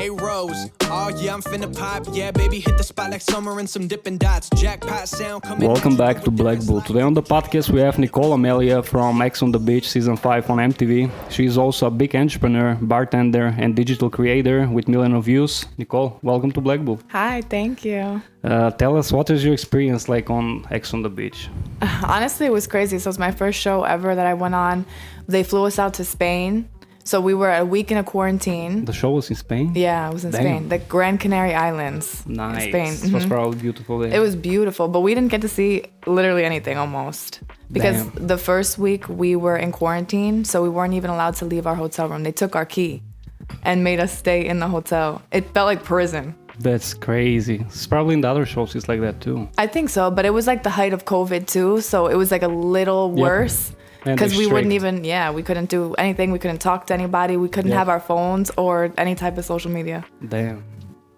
Hey Rose, oh yeah, I'm finna pop. Yeah, baby, hit the spot like summer and some dipping dots. Jackpot sound coming. Welcome back to Blackbull. Today on the podcast we have Nicole Amelia from X on the Beach season 5 on MTV. She's also a big entrepreneur, bartender, and digital creator with millions of views. Nicole, welcome to Blackbull. Hi, thank you. Tell us, what is your experience like on X on the Beach? Honestly, it was crazy. So it was my first show ever that I went on. They flew us out to Spain. So we were a week in a quarantine. The show was in Spain? Yeah, it was in Spain. The Gran Canary Islands. Nice. In Spain. It was probably beautiful there. It was beautiful, but we didn't get to see literally anything almost. Because the first week we were in quarantine, so we weren't even allowed to leave our hotel room. They took our key and made us stay in the hotel. It felt like prison. That's crazy. It's probably in the other shows it's like that too. I think so, but it was like the height of COVID too, so it was like a little worse. Because we wouldn't even, we couldn't do anything. We couldn't talk to anybody. We couldn't have our phones or any type of social media. Damn.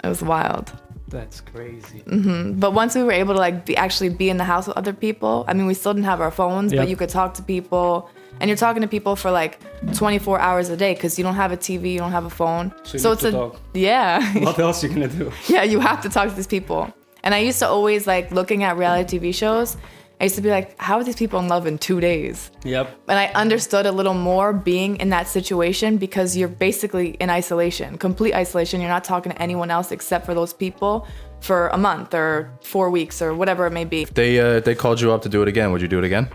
It was wild. That's crazy. But once we were able to actually be in the house with other people, I mean, we still didn't have our phones, but you could talk to people. And you're talking to people for like 24 hours a day because you don't have a TV, you don't have a phone. So it's talk. Yeah. What else are you gonna do? Yeah, you have to talk to these people. And I used to always like looking at reality TV shows. I used to be like, how are these people in love in 2 days? Yep. And I understood a little more being in that situation because you're basically in isolation, complete isolation. You're not talking to anyone else except for those people for a month or 4 weeks or whatever it may be. If they called you up to do it again, would you do it again?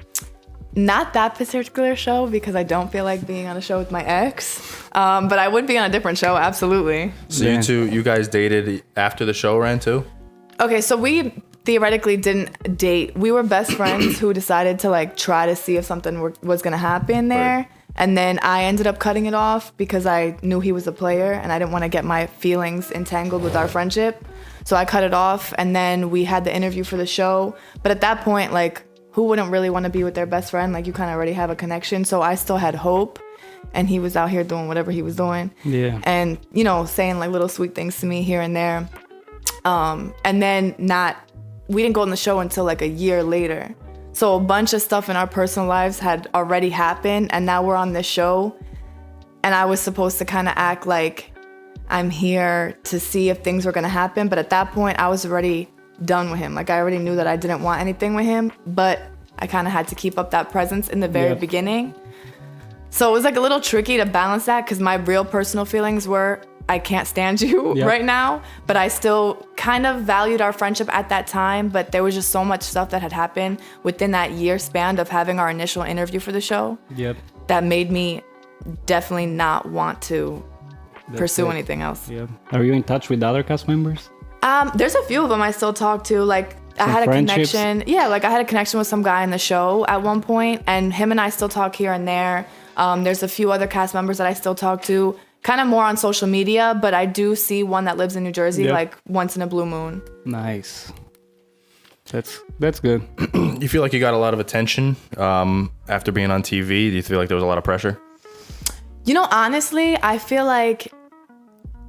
Not that particular show because I don't feel like being on a show with my ex. But I would be on a different show, absolutely. So you guys dated after the show ran too? Okay, so we theoretically didn't date. We were best friends who decided to like try to see if something was gonna happen there. Right. And then I ended up cutting it off because I knew he was a player and I didn't want to get my feelings entangled with our friendship. So I cut it off and then we had the interview for the show. But at that point, like, who wouldn't really want to be with their best friend? Like, you kind of already have a connection. So I still had hope. And he was out here doing whatever he was doing. Yeah. And, you know, saying like little sweet things to me here and there. And then we didn't go on the show until like a year later. So a bunch of stuff in our personal lives had already happened. And now we're on this show. And I was supposed to kind of act like I'm here to see if things were going to happen. But at that point, I was already done with him. Like, I already knew that I didn't want anything with him. But I kind of had to keep up that presence in the very beginning. So it was like a little tricky to balance that because my real personal feelings were, I can't stand you right now, but I still kind of valued our friendship at that time, but there was just so much stuff that had happened within that year span of having our initial interview for the show that made me definitely not want to pursue anything else. Are you in touch with other cast members? There's a few of them I still talk to, like I had a connection. Yeah, like I had a connection with some guy in the show at one point, and him and I still talk here and there. There's a few other cast members that I still talk to. Kind of more on social media, but I do see one that lives in New Jersey like once in a blue moon. Nice. That's good. You feel like you got a lot of attention after being on TV? Do you feel like there was a lot of pressure? You know, honestly, I feel like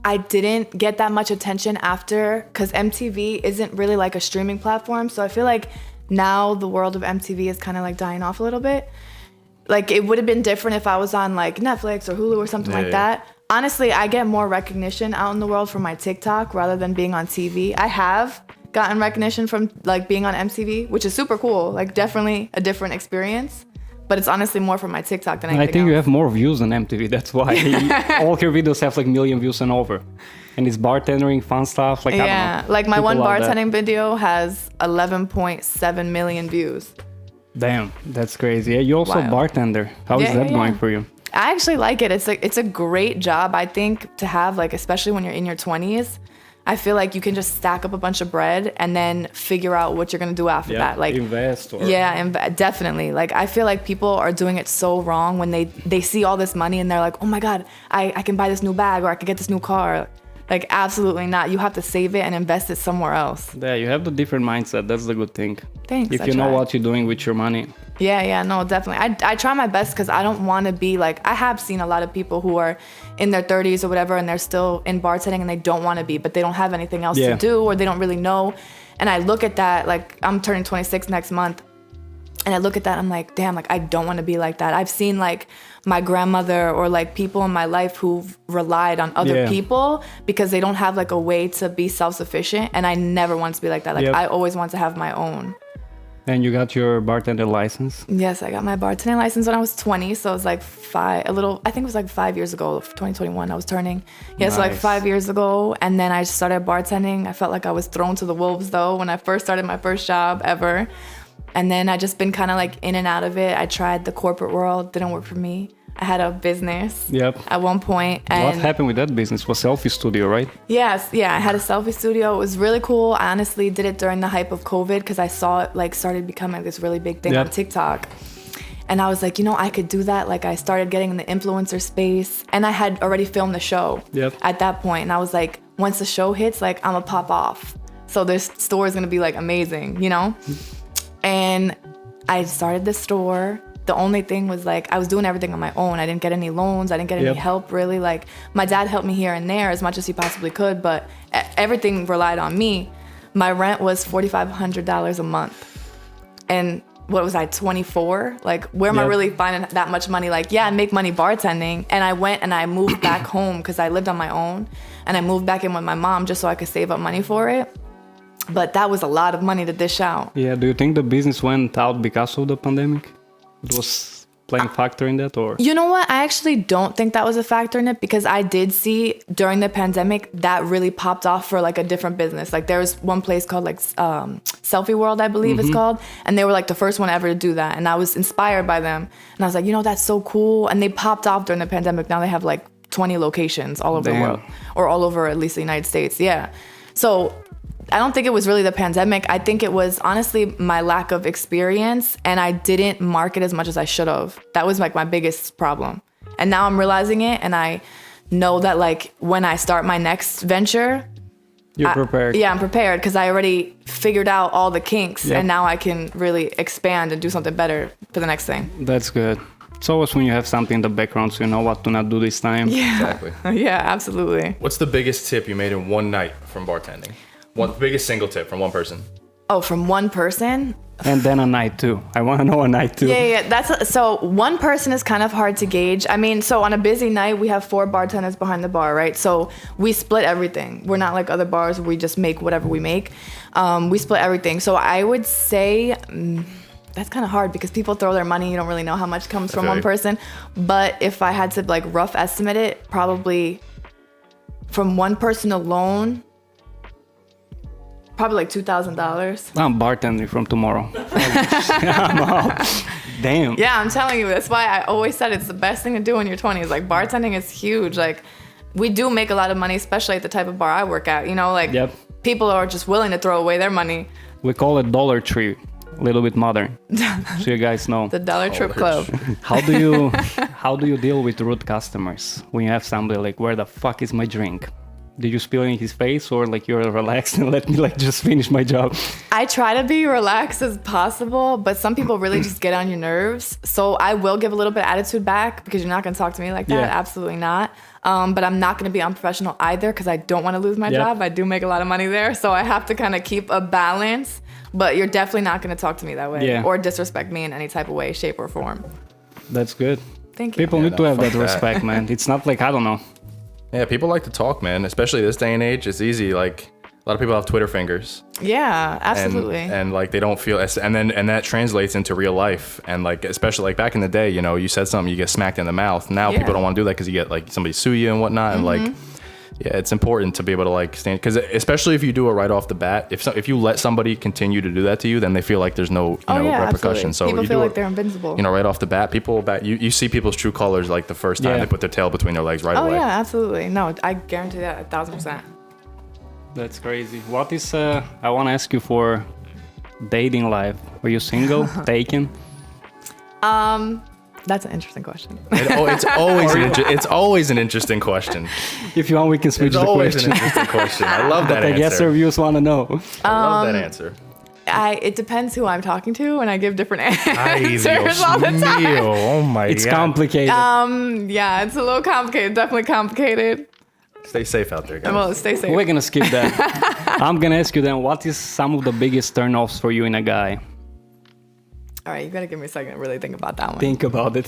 I didn't get that much attention after because MTV isn't really like a streaming platform. So I feel like now the world of MTV is kind of like dying off a little bit. Like, it would have been different if I was on like Netflix or Hulu or something like that. Honestly, I get more recognition out in the world from my TikTok rather than being on TV. I have gotten recognition from like being on MTV, which is super cool. Like, definitely a different experience. But it's honestly more from my TikTok than anything I think else. you have more views than MTV. That's why all your videos have like 1 million views and over. And it's bartending, fun stuff. Like, I don't know. Like my People one bartending video has 11.7 million views. Damn, that's crazy. Yeah, you're also a bartender. How is that going for you? I actually like it. It's a great job, I think, to have, like, especially when you're in your 20s. I feel like you can just stack up a bunch of bread and then figure out what you're going to do after that. Like, invest. Or... definitely. Like, I feel like people are doing it so wrong when they see all this money and they're like, oh my God, I can buy this new bag or I can get this new car. Like, absolutely not. You have to save it and invest it somewhere else. Yeah, you have the different mindset. That's the good thing. Thanks. If you know what you're doing with your money. Yeah, no, definitely. I try my best because I don't want to be like, I have seen a lot of people who are in their 30s or whatever and they're still in bartending and they don't want to be, but they don't have anything else to do or they don't really know. And I look at that, like, I'm turning 26 next month. And I look at that, I'm like, damn, like I don't want to be like that. I've seen like my grandmother or like people in my life who've relied on other people because they don't have like a way to be self-sufficient. And I never want to be like that. Like I always want to have my own. And you got your bartender license? Yes, I got my bartending license when I was 20. So it was like I think it was like 5 years ago, 2021 I was turning. Yeah, nice. So like 5 years ago. And then I started bartending. I felt like I was thrown to the wolves though when I first started my first job ever. And then I just been kind of like in and out of it. I tried the corporate world, didn't work for me. I had a business at one point. And what happened with that business? Was selfie studio, right? Yes, yeah, I had a selfie studio. It was really cool. I honestly did it during the hype of COVID because I saw it like started becoming like, this really big thing on TikTok. And I was like, you know, I could do that. Like I started getting in the influencer space and I had already filmed the show at that point. And I was like, once the show hits, like I'm gonna pop off. So this store is gonna be like amazing, you know? And I started the store. The only thing was like I was doing everything on my own. I didn't get any loans. I didn't get any help really. Like my dad helped me here and there as much as he possibly could, but everything relied on me. My rent was $4,500 a month. And what was I, 24? Like where am I really finding that much money? Like, yeah, I make money bartending. And I went and I moved back home because I lived on my own. And I moved back in with my mom just so I could save up money for it. But that was a lot of money to dish out. Yeah, do you think the business went out because of the pandemic? It was playing factor in that, or? You know what? I actually don't think that was a factor in it because I did see during the pandemic that really popped off for like a different business. Like there was one place called like Selfie World, I believe it's called. And they were like the first one ever to do that. And I was inspired by them. And I was like, you know, that's so cool. And they popped off during the pandemic. Now they have like 20 locations all over the world or all over at least the United States. Yeah. So I don't think it was really the pandemic. I think it was honestly my lack of experience and I didn't market as much as I should have. That was like my biggest problem. And now I'm realizing it and I know that like when I start my next venture, you're prepared. Yeah, I'm prepared because I already figured out all the kinks and now I can really expand and do something better for the next thing. That's good. It's always when you have something in the background so you know what to not do this time. Yeah. Exactly. Yeah, absolutely. What's the biggest tip you made in one night from bartending? One biggest single tip from one person. Oh, from one person? And then a night too. I want to know a night too. Yeah. So one person is kind of hard to gauge. I mean, so on a busy night, we have 4 bartenders behind the bar, right? So we split everything. We're not like other bars where we just make whatever we make. We split everything. So I would say that's kind of hard because people throw their money. You don't really know how much comes from one person. But if I had to like rough estimate it, probably from one person alone, probably like $2,000. I'm bartending from tomorrow. I'm out. Damn. Yeah, I'm telling you. That's why I always said it's the best thing to do in your 20s. Like bartending is huge. Like we do make a lot of money, especially at the type of bar I work at. You know, like people are just willing to throw away their money. We call it Dollar Tree. A little bit modern, so you guys know. The Dollar Trip Club. How do you deal with rude customers when you have somebody like, where the fuck is my drink? Did you spill in his face or like you're relaxed and let me like just finish my job? I try to be relaxed as possible, but some people really just get on your nerves. So I will give a little bit of attitude back because you're not going to talk to me like that. Yeah. Absolutely not. But I'm not going to be unprofessional either because I don't want to lose my job. I do make a lot of money there. So I have to kind of keep a balance, but you're definitely not going to talk to me that way or disrespect me in any type of way, shape or form. That's good. Thank you. People need to have that respect, man. It's not like, I don't know. Yeah, people like to talk, man. Especially this day and age, it's easy. Like a lot of people have Twitter fingers. Yeah, absolutely. And like they don't feel, and that translates into real life. And like especially like back in the day, you know, you said something, you get smacked in the mouth. Now people don't want to do that because you get like somebody sue you and whatnot. And like, yeah, it's important to be able to like stand, because especially if you do it right off the bat, if you let somebody continue to do that to you, then they feel like there's no repercussion. Absolutely. So people you feel do like they're invincible. You know, right off the bat, you see people's true colors like the first time they put their tail between their legs away. Oh yeah, absolutely. No, I guarantee that 1,000%. That's crazy. What is I want to ask you for dating life. Were you single, taken? That's an interesting question. It's always an interesting question. If you want, we can switch the question. It's always an interesting question. I love that answer. I guess our viewers want to know. I love that answer. It depends who I'm talking to, and I give different answers Dios all the time. Mío. Oh my God. It's complicated. Yeah, it's a little complicated. Definitely complicated. Stay safe out there, guys. Well, stay safe. We're gonna skip that. I'm gonna ask you then, what is some of the biggest turnoffs for you in a guy? All right, you gotta give me a second to really think about that one. Think about it.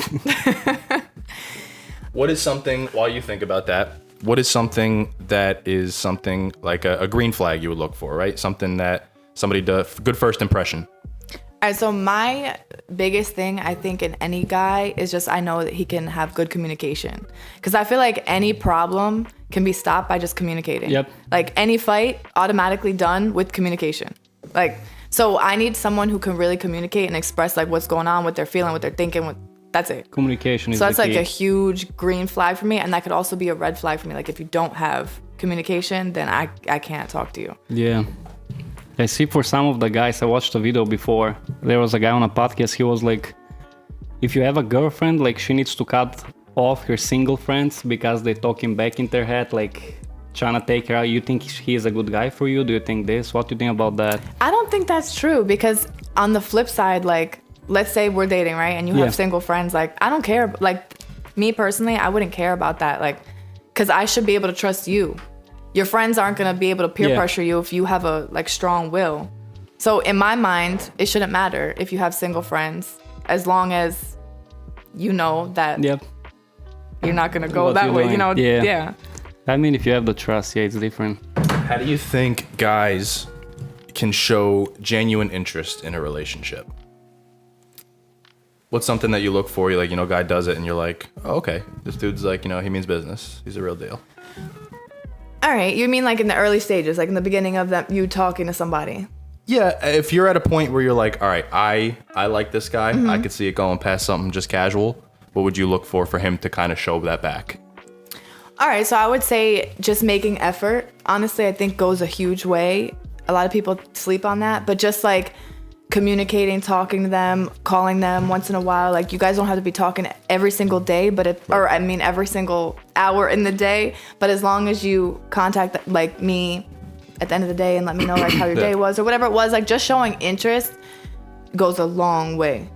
What is something, while you think about that, what is something that is something like a green flag you would look for, right? Something that somebody does, good first impression. All right, so my biggest thing, I think, in any guy is just I know that he can have good communication. Because I feel like any problem can be stopped by just communicating. Yep. Like any fight, automatically done with communication. Like, so I need someone who can really communicate and express like what's going on, what they're feeling, what they're thinking. That's it. Communication is So that's the like key. a huge green flag for me. And that could also be a red flag for me. Like if you don't have communication, then I can't talk to you. Yeah. I see for some of the guys, I watched a video before. There was a guy on a podcast, he was like, if you have a girlfriend, like she needs to cut off her single friends because they're talking back in their head, like trying to take her out. You think he is a good guy for you? Do you think this? What do you think about that? I don't think that's true because on the flip side, like, let's say we're dating, right? And you have single friends, like, I don't care. Like, me personally, I wouldn't care about that. Like, because I should be able to trust you. Your friends aren't going to be able to peer pressure you if you have a, like, strong will. So in my mind, it shouldn't matter if you have single friends as long as you know that you're not going to go What that you're way, doing. you know? Yeah. I mean, if you have the trust, it's different. How do you think guys can show genuine interest in a relationship? What's something that you look for? You're like, you know, guy does it and you're like, oh, okay, this dude's like, you know, he means business. He's a real deal. All right. You mean like in the early stages, like in the beginning of that, you talking to somebody? Yeah, if you're at a point where you're like, all right, I like this guy. I could see it going past something just casual. What would you look for him to kind of show that back? All right. So I would say just making effort, honestly, I think goes a huge way. A lot of people sleep on that, but just like communicating, talking to them, calling them once in a while. Like you guys don't have to be talking every single day, but every single hour in the day. But as long as you contact like me at the end of the day and let me know like how your day was or whatever it was, like just showing interest goes a long way.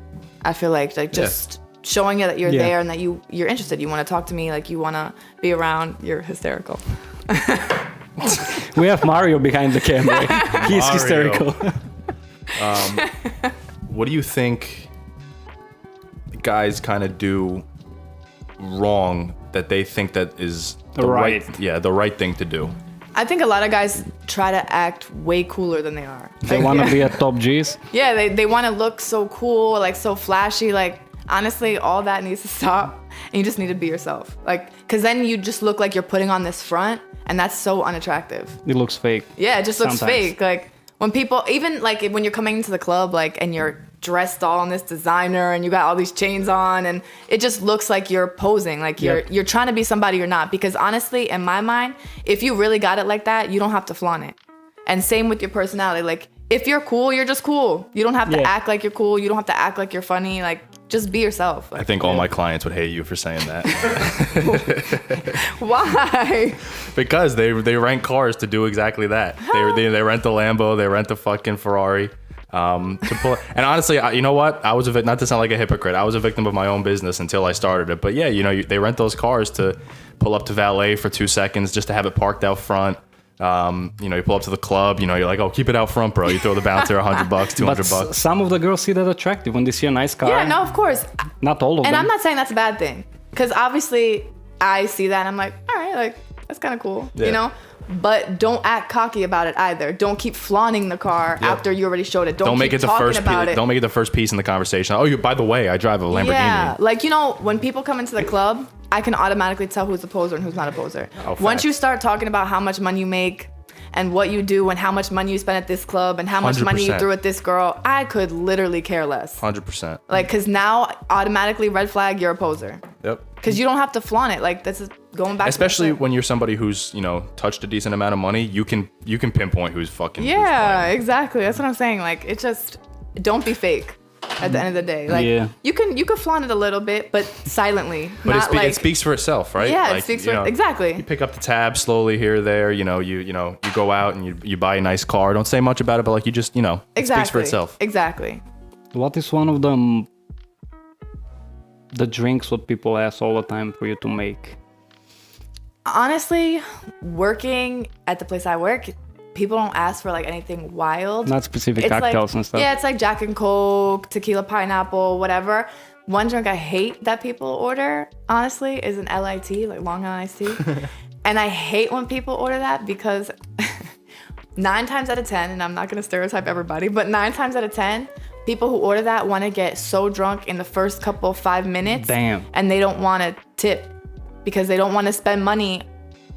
I feel like just showing you that you're there and that you're interested. You want to talk to me, like you want to be around. You're hysterical. We have Mario behind the camera. He's Mario. hysterical. What do you think guys kind of do wrong that they think that is the right thing to do? I think a lot of guys try to act way cooler than they are. They want to be a top G's. Yeah, they want to look so cool, like so flashy. Like honestly, all that needs to stop, and you just need to be yourself. Like, cause then you just look like you're putting on this front, and that's so unattractive. It looks fake. Yeah, it just looks Sometimes. fake. Like when people, even like when you're coming into the club, like and you're dressed all in this designer, and you got all these chains on, and it just looks like you're posing, like you're trying to be somebody you're not. Because honestly, in my mind, if you really got it like that, you don't have to flaunt it. And same with your personality. Like if you're cool, you're just cool. You don't have to act like you're cool. You don't have to act like you're funny. Like just be yourself. Like, I think all my clients would hate you for saying that. why? Because they rent cars to do exactly that. They rent a Lambo, they rent a fucking Ferrari. To pull. And honestly, you know what? I was not to sound like a hypocrite. I was a victim of my own business until I started it. But yeah, you know, they rent those cars to pull up to valet for 2 seconds just to have it parked out front. You know, you pull up to the club, you know, you're like, oh, keep it out front, bro. You throw the bouncer $100, $200. Some of the girls see that attractive when they see a nice car. Yeah, no, of course. Not all of them. And I'm not saying that's a bad thing. Because obviously I see that and I'm like, all right, like that's kind of cool, you know? But don't act cocky about it either. Don't keep flaunting the car after you already showed it. Don't make keep it the talking first about it. Don't make it the first piece in the conversation. Oh, by the way, I drive a Lamborghini. Yeah, like, you know, when people come into the club, I can automatically tell who's a poser and who's not a poser. Once you start talking about how much money you make and what you do and how much money you spend at this club and how much money you 100%. threw at this girl, I could literally care less. 100%. Like, because now automatically red flag, you're a poser. Yep. Because you don't have to flaunt it. Like, this is going back Especially to when you're somebody who's, you know, touched a decent amount of money, you can pinpoint who's fucking. Yeah, exactly. That's what I'm saying. Like, it just, don't be fake at the end of the day. Like, you can flaunt it a little bit, but silently. But not like, it speaks for itself, right? Yeah, like, it speaks you for know, exactly. You pick up the tab slowly here or there. You know, you go out and you buy a nice car. Don't say much about it, but like you just, you know, it speaks for itself. Exactly. What is one of the drinks what people ask all the time for you to make? Honestly, working at the place I work, people don't ask for like anything wild. Not specific It's cocktails like, and stuff. Yeah, it's like Jack and Coke, tequila pineapple, whatever. One drink I hate that people order, honestly, is an LIT, like Long Island iced tea. And I hate when people order that because 9 times out of 10, and I'm not gonna stereotype everybody, but 9 times out of 10, people who order that want to get so drunk in the first couple 5 minutes. Damn. And they don't want to tip because they don't want to spend money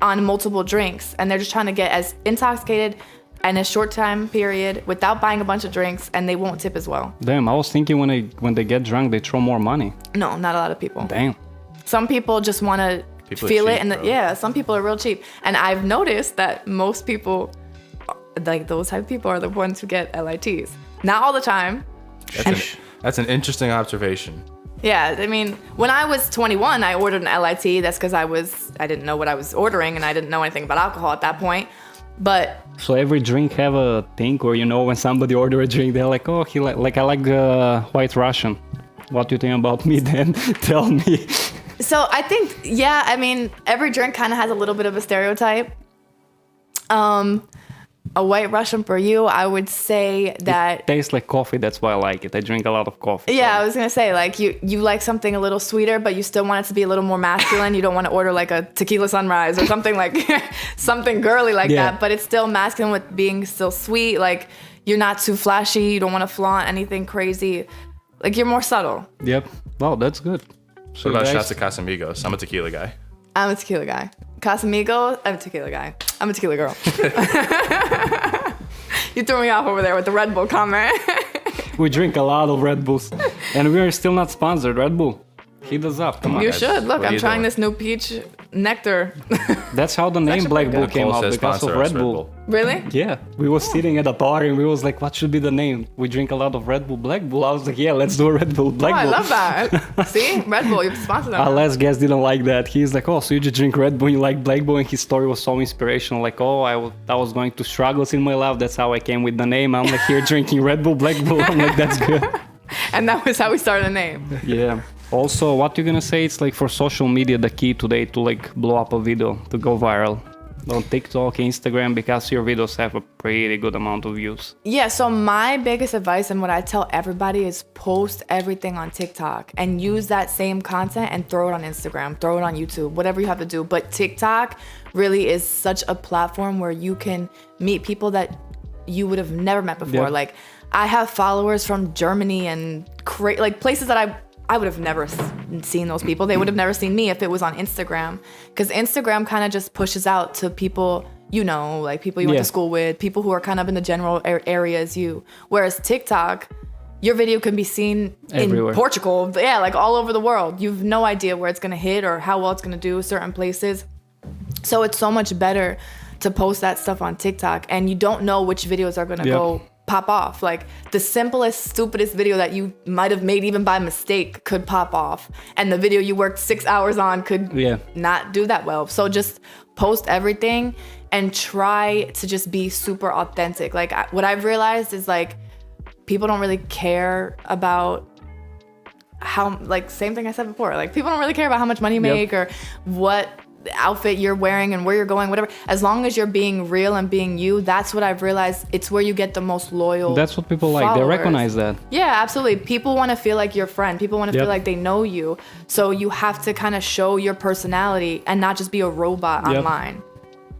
on multiple drinks. And they're just trying to get as intoxicated in a short time period without buying a bunch of drinks, and they won't tip as well. Damn, I was thinking when they get drunk, they throw more money. No, not a lot of people. Damn. Some people just want to feel it, and yeah, some people are real cheap. And I've noticed that most people, like those type of people, are the ones who get LITs. Not all the time. That's an interesting observation. Yeah, I mean, when I was 21, I ordered an LIT. That's because I didn't know what I was ordering, and I didn't know anything about alcohol at that point. But So every drink have a thing, or when somebody order a drink, they're like, oh, I like White Russian. What do you think about me then? Tell me. so I think, yeah, I mean, every drink kind of has a little bit of a stereotype. A White Russian for you, I would say that... Tastes like coffee, that's why I like it. I drink a lot of coffee. Yeah, so. I was going to say, like, you like something a little sweeter, but you still want it to be a little more masculine. You don't want to order, like, a tequila sunrise or something like... something girly like that, but it's still masculine with being still sweet. Like, you're not too flashy. You don't want to flaunt anything crazy. Like, you're more subtle. Yep. Wow, that's good. So What about guys, shots of Casamigos? I'm a tequila guy. I'm a tequila guy. Casamigos, I'm a tequila guy. I'm a tequila girl. You threw me off over there with the Red Bull comment. we drink a lot of Red Bulls. And we are still not sponsored. Red Bull, hit us up. Come on. You guys. should. Look, What are I'm you trying doing? this new peach nectar. That's how the name Blackbull came Nicole out, says because of sponsor us, Red Bull. Really? Yeah, we was sitting at a bar and we was like, what should be the name? We drink a lot of Red Bull, Black Bull. I was like, yeah, let's do a Red Bull, Oh, Black I Bull. love that. See? Red Bull, you've sponsored them. Our last guest didn't like that. He's like, oh, so you just drink Red Bull, you like Black Bull, and his story was so inspirational. Like, oh, I was going to struggles in my life. That's how I came with the name. I'm like here drinking Red Bull, Black Bull. I'm like, that's good. And that was how we started the name. Yeah. Also, what you gonna say? It's like for social media, the key today to like blow up a video, to go viral. On TikTok, Instagram, because your videos have a pretty good amount of views. Yeah, so my biggest advice and what I tell everybody is post everything on TikTok and use that same content and throw it on Instagram, throw it on YouTube, whatever you have to do. But TikTok really is such a platform where you can meet people that you would have never met before. Yep. Like, I have followers from Germany and like places that I would have never seen those people. They would have never seen me if it was on Instagram. Because Instagram kind of just pushes out to people, like people you went to school with, people who are kind of in the general area as you. Whereas TikTok, your video can be seen everywhere. In Portugal. Yeah, like all over the world. You've no idea where it's going to hit or how well it's going to do certain places. So it's so much better to post that stuff on TikTok. And you don't know which videos are going to go pop off. Like the simplest, stupidest video that you might have made even by mistake could pop off. And the video you worked 6 hours on could not do that well. So just post everything and try to just be super authentic. Like what I've realized is like people don't really care about how, like same thing I said before, like people don't really care about how much money you make or what outfit you're wearing and where you're going, whatever. As long as you're being real and being you, that's what I've realized. It's where you get the most loyal. That's what people followers. like. They recognize that. Yeah, absolutely. People want to feel like your friend. People want to feel like they know you. So you have to kind of show your personality and not just be a robot online.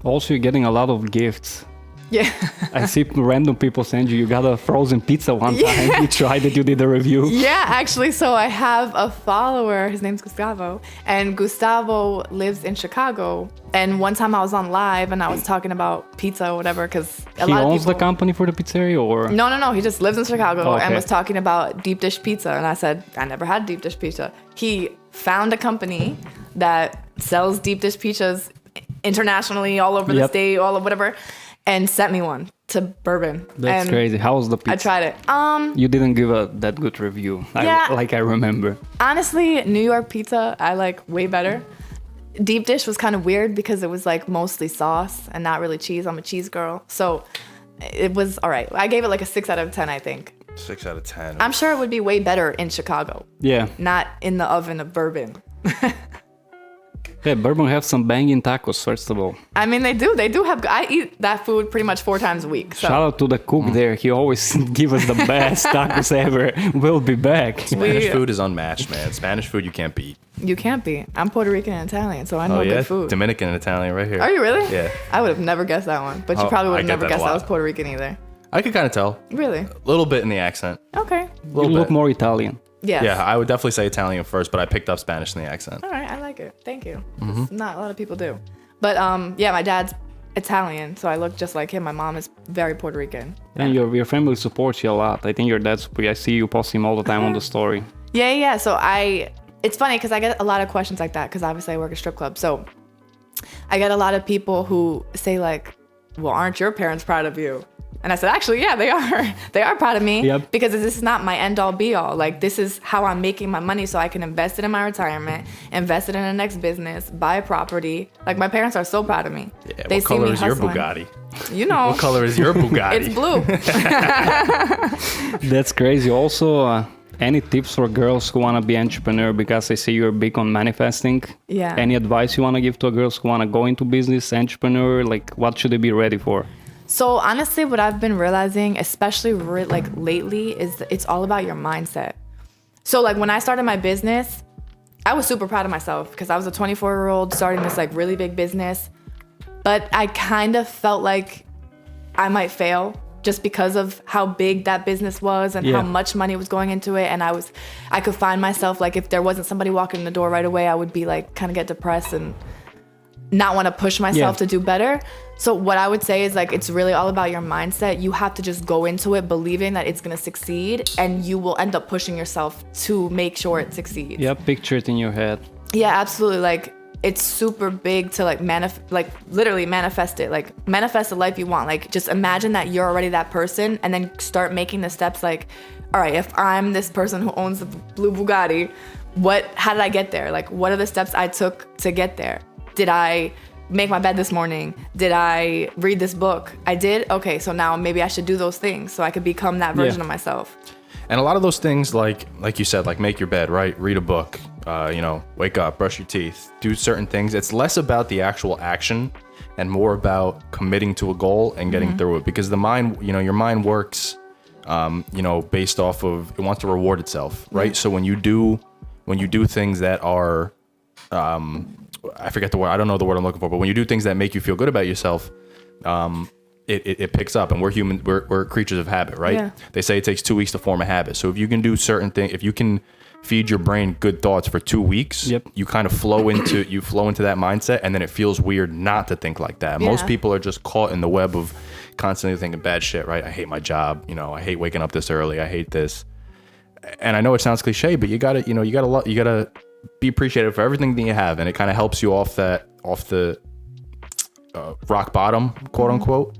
Also, you're getting a lot of gifts. Yeah. I see random people send you got a frozen pizza one time. You tried it, you did a review. Yeah, actually, so I have a follower, his name's Gustavo, and Gustavo lives in Chicago. And one time I was on live and I was talking about pizza or whatever, because a lot of people... He owns the company for the pizzeria, or...? No, he just lives in Chicago Okay. and was talking about deep dish pizza. And I said, I never had deep dish pizza. He found a company that sells deep dish pizzas internationally, all over the state, all of whatever, and sent me one to Bourbon. That's and crazy. How was the pizza? I tried it. You didn't give that good review. I remember. Honestly, New York pizza, I like way better. Deep dish was kind of weird because it was like mostly sauce and not really cheese. I'm a cheese girl. So it was all right. I gave it like a 6 out of 10, I think. 6 out of 10. I'm sure it would be way better in Chicago. Yeah. Not in the oven of Bourbon. Yeah, Bourbon have some banging tacos, first of all. I mean, they do. They do have. I eat that food pretty much 4 times a week. So. Shout out to the cook there. He always give us the best tacos ever. We'll be back. Spanish food is unmatched, man. Spanish food you can't beat. You can't be. I'm Puerto Rican and Italian, so I know good food. Dominican and Italian right here. Are you really? Yeah. I would have never guessed that one, but you probably would have never guessed I was Puerto Rican either. I could kind of tell. Really? A little bit in the accent. Okay. You look more Italian. Yes. Yeah, I would definitely say Italian first, but I picked up Spanish in the accent. All right, I like it. Thank you. Not a lot of people do. But yeah, my dad's Italian, so I look just like him. My mom is very Puerto Rican. And your family supports you a lot. I think your dad's. I see you post him all the time on the story. Yeah. So it's funny because I get a lot of questions like that because obviously I work at a strip club. So I get a lot of people who say like, well, aren't your parents proud of you? And I said, actually, yeah, they are. They are proud of me because this is not my end all be all. Like, this is how I'm making my money so I can invest it in my retirement, invest it in the next business, buy a property. Like, my parents are so proud of me. Yeah, they what color is your hustling. Bugatti? You know. What color is your Bugatti? It's blue. That's crazy. Also, any tips for girls who want to be entrepreneur? Because I see you're big on manifesting. Yeah. Any advice you want to give to girls who want to go into business, entrepreneur? Like, what should they be ready for? So honestly, what I've been realizing, especially like lately, is it's all about your mindset. So like when I started my business, I was super proud of myself because I was a 24-year-old starting this like really big business. But I kind of felt like I might fail just because of how big that business was and how much money was going into it. And I could find myself like if there wasn't somebody walking in the door right away, I would be like kind of get depressed and not want to push myself to do better. So what I would say is like it's really all about your mindset. You have to just go into it believing that it's going to succeed and you will end up pushing yourself to make sure it succeeds. Yeah, picture it in your head. Yeah, absolutely. Like it's super big to like literally manifest it. Like manifest the life you want. Like just imagine that you're already that person and then start making the steps like, all right, if I'm this person who owns the blue Bugatti, how did I get there? Like what are the steps I took to get there? Did I make my bed this morning? Did I read this book? I did? Okay, so now maybe I should do those things so I could become that version of myself. And a lot of those things, like you said, like make your bed, right? Read a book, wake up, brush your teeth, do certain things. It's less about the actual action and more about committing to a goal and getting through it. Because the mind, your mind works, based off of, it wants to reward itself, right? So when you do things that are, I forget the word. I don't know the word I'm looking for, but when you do things that make you feel good about yourself, it picks up. And we're human. We're creatures of habit, right? Yeah. They say it takes 2 weeks to form a habit. So if you can do certain things, if you can feed your brain good thoughts for 2 weeks, you kind of flow into that mindset, and then it feels weird not to think like that. Yeah. Most people are just caught in the web of constantly thinking bad shit, right? I hate my job. I hate waking up this early. I hate this. And I know it sounds cliche, but you gotta be appreciative for everything that you have, and it kind of helps you off the rock bottom, quote unquote.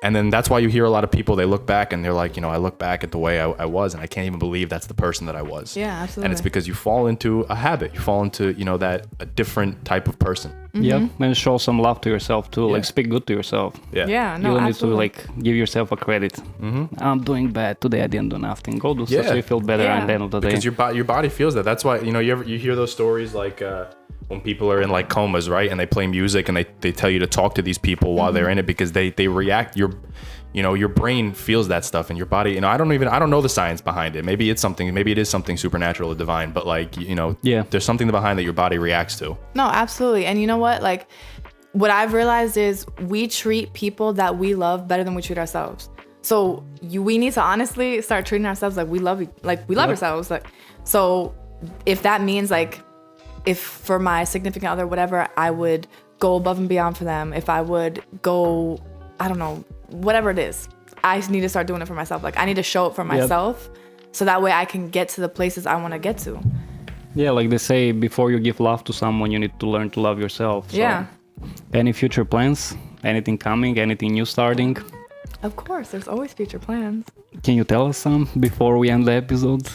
And then that's why you hear a lot of people, they look back and they're like, I look back at the way I was and I can't even believe that's the person that I was. Yeah, absolutely. And it's because you fall into a habit. You fall into, a different type of person. Mm-hmm. Yep, and show some love to yourself too. Like speak good to yourself. Yeah, no, you don't need to like give yourself a credit. I'm doing bad today. I didn't do nothing. Go do stuff so you feel better at the end of the day. Because your body feels that. That's why you hear those stories like when people are in like comas, right? And they play music and they tell you to talk to these people while they're in it because they react. Your brain feels that stuff in your body. I don't know the science behind it. Maybe it is something supernatural or divine, but like, there's something behind that your body reacts to. No, absolutely. And you know what? Like what I've realized is we treat people that we love better than we treat ourselves. So we need to honestly start treating ourselves like we love ourselves. Like, so if that means like, if for my significant other, whatever, I would go above and beyond for them. If I would go, I don't know, whatever it is, I need to start doing it for myself. Like I need to show it for myself so that way I can get to the places I want to get to. Yeah, like they say, before you give love to someone, you need to learn to love yourself. So yeah. Any future plans? Anything coming? Anything new starting? Of course, there's always future plans. Can you tell us some before we end the episode?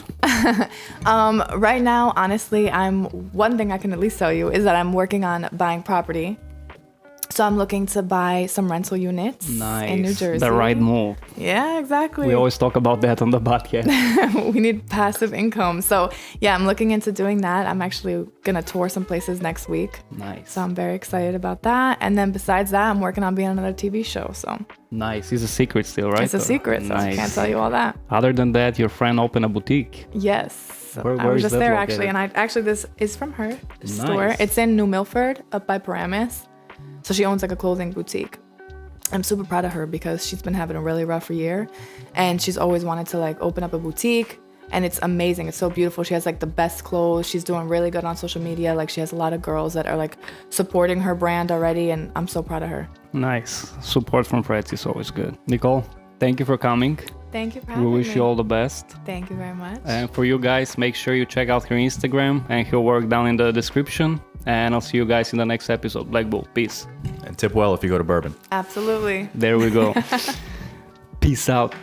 Right now, honestly, one thing I can at least tell you is that I'm working on buying property. So I'm looking to buy some rental units in New Jersey. The right move. Yeah, exactly. We always talk about that on the podcast. We need passive income. So yeah, I'm looking into doing that. I'm actually going to tour some places next week. Nice. So I'm very excited about that. And then besides that, I'm working on being on another TV show. So Nice. It's a secret still, right? it's a secret, so I can't tell you all that. Other than that, your friend opened a boutique. Yes. Where I was is just that there located? actually, this is from her store. Nice. It's in New Milford, up by Paramus. So she owns like a clothing boutique. I'm super proud of her because she's been having a really rough year, and she's always wanted to like open up a boutique, and it's amazing. It's so beautiful. She has like the best clothes. She's doing really good on social media. Like she has a lot of girls that are like supporting her brand already, and I'm so proud of her. Nice. Support from friends is always good. Nicole, thank you for coming. Thank you for We having me. wish you all the best. Thank you very much. And for you guys, make sure you check out her Instagram and her work down in the description. And I'll see you guys in the next episode. Blackbull, peace. And tip well if you go to Bourbon. Absolutely. There we go. Peace out.